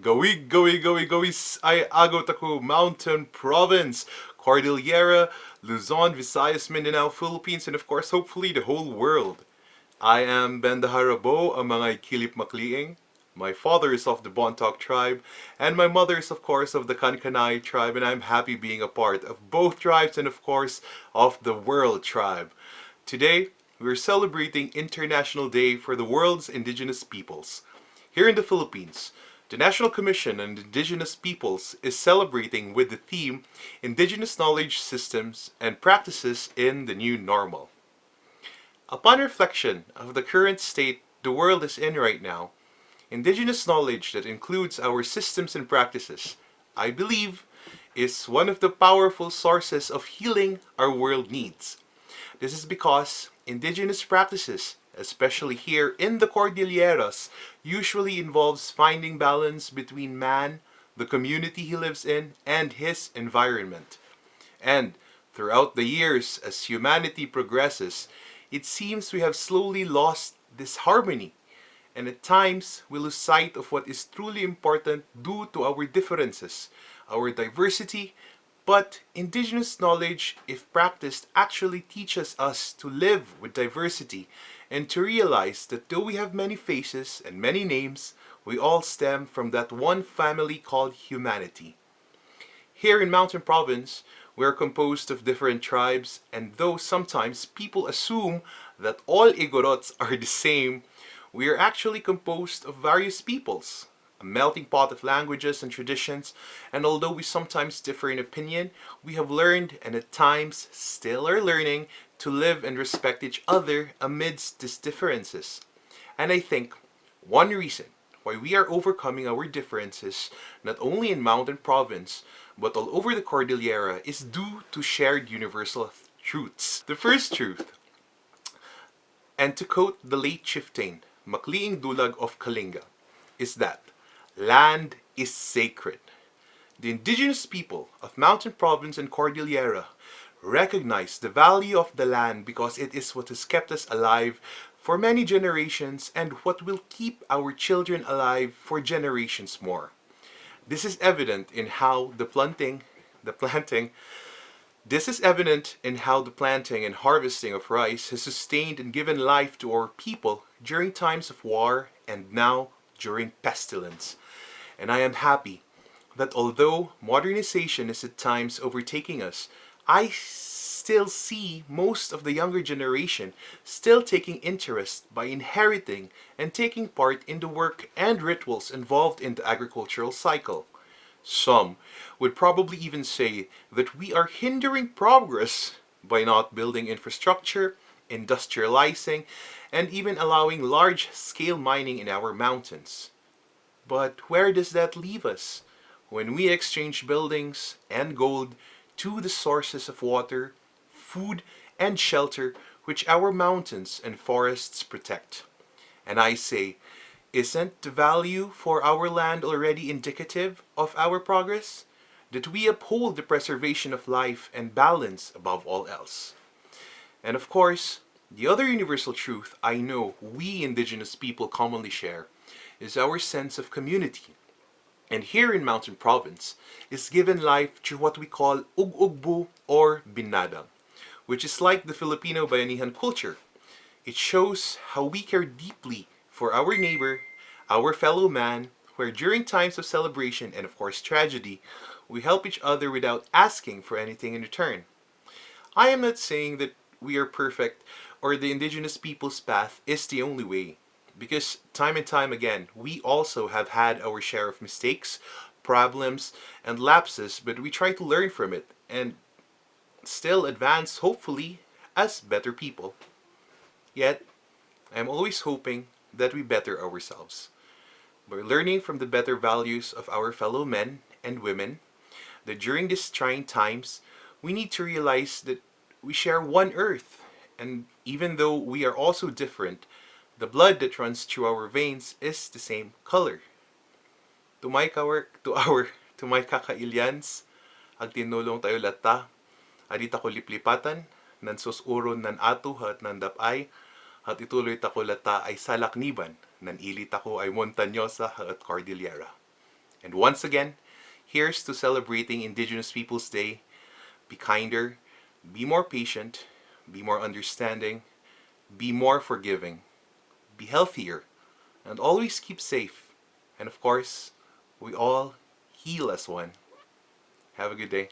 Gawig, ay agot ako, Mountain Province, Cordillera, Luzon, Visayas, Mindanao, Philippines, and of course, hopefully, the whole world. I am Ben the Harabo, ang mga Kilip Makliing. My father is of the Bontoc tribe, and my mother is, of course, of the Kankanai tribe, and I'm happy being a part of both tribes and, of course, of the World tribe. Today, we're celebrating International Day for the World's Indigenous Peoples. Here in the Philippines, the National Commission on Indigenous Peoples is celebrating with the theme Indigenous Knowledge Systems and Practices in the New Normal. Upon reflection of the current state the world is in right now, indigenous knowledge that includes our systems and practices, I believe, is one of the powerful sources of healing our world needs. This is because indigenous practices, especially here in the Cordilleras, usually involves finding balance between man, the community he lives in, and his environment. And throughout the years, as humanity progresses, it seems we have slowly lost this harmony, and at times we lose sight of what is truly important due to our differences, our diversity. But indigenous knowledge, if practiced, actually teaches us to live with diversity and to realize that though we have many faces and many names, we all stem from that one family called humanity. Here in Mountain Province, we are composed of different tribes, and though sometimes people assume that all Igorots are the same, we are actually composed of various peoples, a melting pot of languages and traditions, and although we sometimes differ in opinion, we have learned and at times still are learning to live and respect each other amidst these differences. And I think one reason why we are overcoming our differences, not only in Mountain Province, but all over the Cordillera, is due to shared universal truths. The first truth, and to quote the late chieftain, Makliing Dulag of Kalinga, is that land is sacred. The indigenous people of Mountain Province and Cordillera recognize the value of the land because it is what has kept us alive for many generations and what will keep our children alive for generations more. This is evident in how the planting, this is evident in how the planting and harvesting of rice has sustained and given life to our people during times of war and now during pestilence. And I am happy that although modernization is at times overtaking us, I still see most of the younger generation still taking interest by inheriting and taking part in the work and rituals involved in the agricultural cycle. Some would probably even say that we are hindering progress by not building infrastructure, industrializing, and even allowing large scale mining in our mountains. But where does that leave us? When we exchange buildings and gold to the sources of water, food, and shelter which our mountains and forests protect. And I say, isn't the value for our land already indicative of our progress? That we uphold the preservation of life and balance above all else. And of course, the other universal truth I know we indigenous people commonly share is our sense of community. And here in Mountain Province is given life through what we call ugugbu or binadang, which is like the Filipino Bayanihan culture. It shows how we care deeply for our neighbor, our fellow man, where during times of celebration and of course tragedy, we help each other without asking for anything in return. I am not saying that we are perfect or the indigenous people's path is the only way. Because time and time again, we also have had our share of mistakes, problems, and lapses, but we try to learn from it and still advance, hopefully, as better people. Yet, I'm always hoping that we better ourselves. By learning from the better values of our fellow men and women, that during these trying times, we need to realize that we share one earth, and even though we are also different, the blood that runs through our veins is the same color. To my kakailyans, ag tinulong tayo lata, adita ko liplipatan, nan susuron nan ato at nan dapay, at ituloy tako lata ay salakniban, nan ilit ako ay montanyosa at Cordillera. And once again, here's to celebrating Indigenous Peoples Day. Be kinder, be more patient, be more understanding, be more forgiving, be healthier, and always keep safe. And of course, we all heal as one. Have a good day.